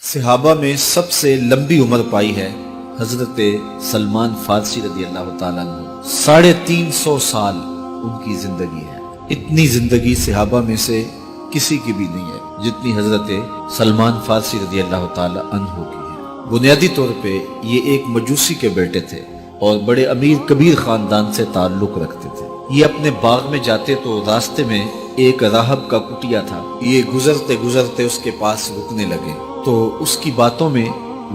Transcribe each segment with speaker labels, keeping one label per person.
Speaker 1: صحابہ میں سب سے لمبی عمر پائی ہے حضرت سلمان فارسی رضی اللہ تعالیٰ عنہ۔ 350 سال ان کی زندگی ہے۔ اتنی زندگی صحابہ میں سے کسی کی بھی نہیں ہے جتنی حضرت سلمان فارسی رضی اللہ تعالیٰ عنہ کی ہے۔ بنیادی طور پہ یہ ایک مجوسی کے بیٹے تھے اور بڑے امیر کبیر خاندان سے تعلق رکھتے تھے۔ یہ اپنے باغ میں جاتے تو راستے میں ایک راہب کا کٹیا تھا۔ یہ گزرتے گزرتے اس کے پاس رکنے لگے تو اس کی باتوں میں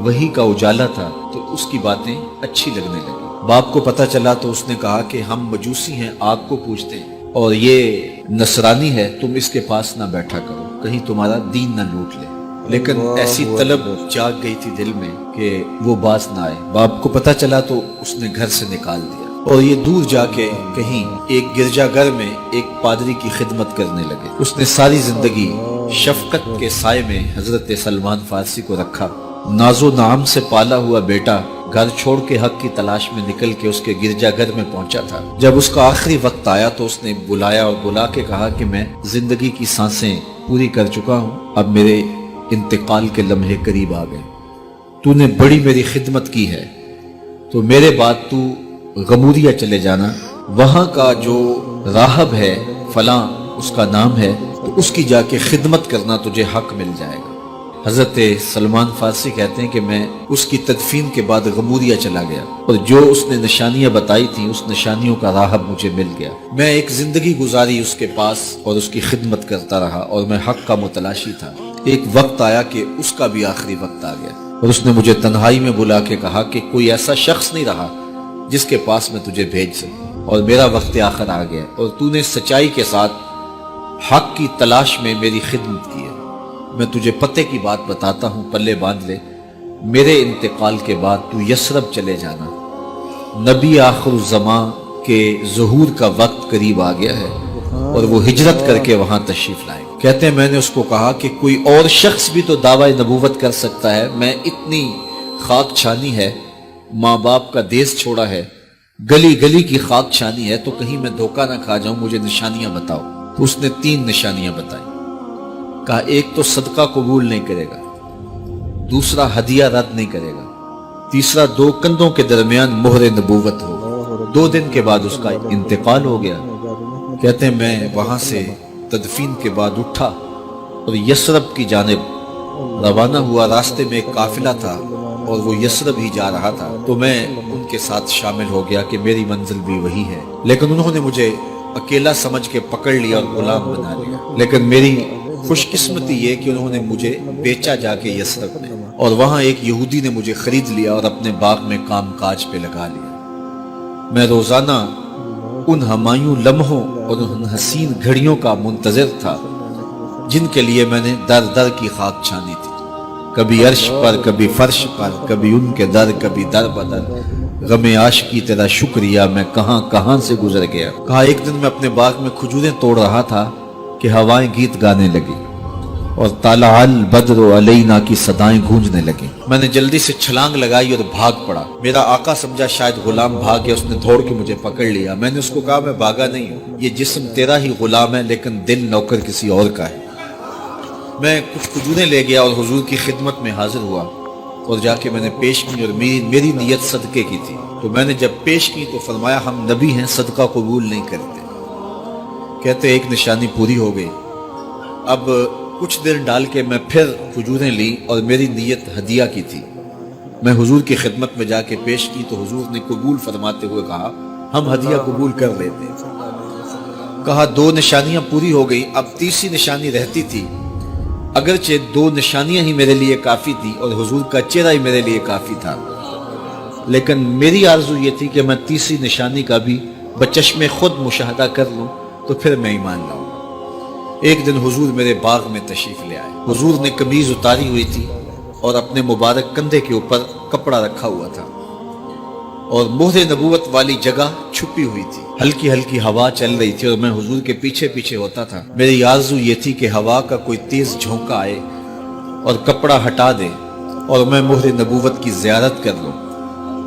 Speaker 1: وحی کا اجالا تھا تو اس کی باتیں اچھی لگنے لگی۔ باپ کو پتہ چلا تو اس نے کہا کہ ہم مجوسی ہیں، آگ کو پوجتے ہیں اور یہ نصرانی ہے، تم اس کے پاس نہ بیٹھا کرو، کہیں تمہارا دین نہ لوٹ لے۔ لیکن ایسی طلب جاگ گئی تھی دل میں کہ وہ باز نہ آئے۔ باپ کو پتہ چلا تو اس نے گھر سے نکال دیا اور یہ دور جا کے کہیں ایک گرجا گھر میں ایک پادری کی خدمت کرنے لگے۔ اس نے ساری زندگی شفقت کے سائے میں حضرت سلمان فارسی کو رکھا۔ ناز و نعم سے پالا ہوا بیٹا گھر چھوڑ کے حق کی تلاش میں نکل کے اس کے گرجا گھر میں پہنچا تھا۔ جب اس کا آخری وقت آیا تو اس نے بلایا اور بلا کے کہا کہ میں زندگی کی سانسیں پوری کر چکا ہوں، اب میرے انتقال کے لمحے قریب آ گئے۔ تو نے بڑی میری خدمت کی ہے تو میرے بعد تو غمودیہ چلے جانا، وہاں کا جو راہب ہے فلاں اس کا نام ہے، تو اس کی جا کے خدمت کرنا، تجھے حق مل جائے گا۔ حضرت سلمان فارسی کہتے ہیں کہ میں اس کی تدفین کے بعد غمودیہ چلا گیا اور جو اس نے نشانیاں بتائی تھیں اس نشانیوں کا راہب مجھے مل گیا۔ میں ایک زندگی گزاری اس کے پاس اور اس کی خدمت کرتا رہا اور میں حق کا متلاشی تھا۔ ایک وقت آیا کہ اس کا بھی آخری وقت آ گیا اور اس نے مجھے تنہائی میں بلا کے کہا کہ کوئی ایسا شخص نہیں رہا جس کے پاس میں تجھے بھیج سکوں، اور میرا وقت آخر آ گیا اور تو نے سچائی کے ساتھ حق کی تلاش میں میری خدمت کی ہے۔ میں تجھے پتے کی بات بتاتا ہوں، پلے باندھ لے، میرے انتقال کے بعد تو یثرب چلے جانا، نبی آخر الزمان کے ظہور کا وقت قریب آ گیا ہے اور وہ ہجرت کر کے وہاں تشریف لائے۔ کہتے ہیں میں نے اس کو کہا کہ کوئی اور شخص بھی تو دعویٰ نبوت کر سکتا ہے، میں اتنی خاک چھانی ہے، ماں باپ کا دیس چھوڑا ہے، گلی گلی کی خاک چھانی ہے، تو کہیں میں دھوکہ نہ کھا جاؤں، مجھے نشانیاں بتاؤ۔ تو اس نے 3 نشانیاں بتائی۔ کہا ایک تو صدقہ قبول نہیں کرے گا، دوسرا ہدیہ رد نہیں کرے گا، تیسرا 2 کندھوں کے درمیان مہر نبوت ہو۔ 2 دن کے بعد اس کا انتقال ہو گیا۔ کہتے ہیں میں وہاں سے تدفین کے بعد اٹھا اور یثرب کی جانب روانہ ہوا۔ راستے میں ایک قافلہ تھا اور وہ یثرب ہی جا رہا تھا، تو میں ان کے ساتھ شامل ہو گیا کہ میری منزل بھی وہی ہے، لیکن انہوں نے مجھے اکیلا سمجھ کے پکڑ لیا اور غلام بنا لیا۔ لیکن میری خوش قسمتی یہ کہ انہوں نے مجھے بیچا جا کے یثرب میں، اور وہاں ایک یہودی نے مجھے خرید لیا اور اپنے باغ میں کام کاج پہ لگا لیا۔ میں روزانہ ان ہمایوں لمحوں اور ان حسین گھڑیوں کا منتظر تھا جن کے لیے میں نے در در کی خاک چھانی تھی، کبھی عرش پر، کبھی فرش پر، کبھی ان کے در، کبھی در بدر۔ غم عاشقی تیرا شکریہ، میں کہاں کہاں سے گزر گیا۔ کہا ایک دن میں اپنے باغ میں کھجوریں توڑ رہا تھا کہ ہوائیں گیت گانے لگی اور طلع البدر علینا کی صدائیں گونجنے لگیں۔ میں نے جلدی سے چھلانگ لگائی اور بھاگ پڑا۔ میرا آقا سمجھا شاید غلام بھاگ گیا، اس نے دوڑ کے مجھے پکڑ لیا۔ میں نے اس کو کہا میں بھاگا نہیں ہوں، یہ جسم تیرا ہی غلام ہے لیکن دل نوکر کسی اور کا ہے۔ میں کچھ کھجوریں لے گیا اور حضور کی خدمت میں حاضر ہوا اور جا کے میں نے پیش کی، اور میری نیت صدقے کی تھی۔ تو میں نے جب پیش کی تو فرمایا ہم نبی ہیں، صدقہ قبول نہیں کرتے۔ کہتے ایک نشانی پوری ہو گئی۔ اب کچھ دیر ڈال کے میں پھر کھجوریں لی اور میری نیت ہدیہ کی تھی۔ میں حضور کی خدمت میں جا کے پیش کی تو حضور نے قبول فرماتے ہوئے کہا ہم ہدیہ قبول کر لیتے ہیں۔ کہا 2 نشانیاں پوری ہو گئی، اب تیسری نشانی رہتی تھی۔ اگرچہ 2 نشانیاں ہی میرے لیے کافی تھی اور حضور کا چہرہ ہی میرے لیے کافی تھا، لیکن میری آرزو یہ تھی کہ میں تیسری نشانی کا بھی بچشم خود مشاہدہ کر لوں تو پھر میں ایمان لاؤں۔ ایک دن حضور میرے باغ میں تشریف لے آئے۔ حضور نے قمیض اتاری ہوئی تھی اور اپنے مبارک کندھے کے اوپر کپڑا رکھا ہوا تھا اور مہر نبوت والی جگہ چھپی ہوئی تھی۔ ہلکی ہلکی ہوا چل رہی تھی اور میں حضور کے پیچھے پیچھے ہوتا تھا۔ میری آرزو یہ تھی کہ ہوا کا کوئی تیز جھونکا آئے اور کپڑا ہٹا دے اور میں مہر نبوت کی زیارت کر لوں۔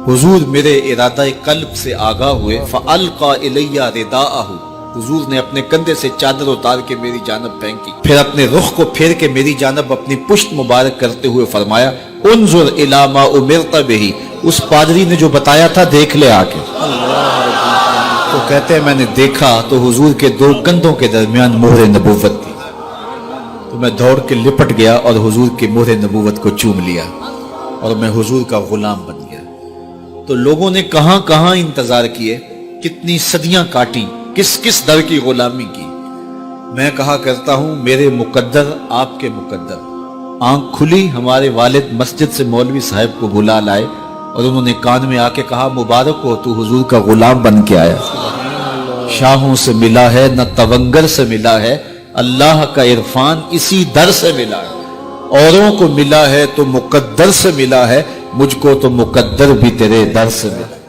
Speaker 1: حضور میرے ارادہ قلب سے آگاہ ہوئے، فَأَلْقَى إِلَيَّ رِدَاءَهُ، حضور نے اپنے کندھے سے چادر اتار کے میری جانب پھینکی، پھر اپنے رخ کو پھیر کے میری جانب اپنی پشت مبارک کرتے ہوئے فرمایا انظر الی ما امرت بہ، اس پادری نے جو بتایا تھا دیکھ لے آ کے۔ تو کہتے ہیں میں نے دیکھا تو حضور کے دو کندھوں کے درمیان مہر نبوت تھی، تو میں دوڑ کے لپٹ گیا اور حضور کی مہر نبوت کو چوم لیا اور میں حضور کا غلام بن گیا۔ تو لوگوں نے کہاں کہاں انتظار کیے، کتنی صدیاں کاٹی، کس کس در کی غلامی کی۔ میں کہا کرتا ہوں میرے مقدر آپ کے مقدر۔ آنکھ کھلی، ہمارے والد مسجد سے مولوی صاحب کو بلا لائے اور انہوں نے کان میں آ کے کہا مبارک ہو، تو حضور کا غلام بن کے آیا۔ شاہوں سے ملا ہے نہ تونگر سے ملا ہے، اللہ کا عرفان اسی در سے ملا ہے۔ اوروں کو ملا ہے تو مقدر سے ملا ہے، مجھ کو تو مقدر بھی تیرے در سے ملا۔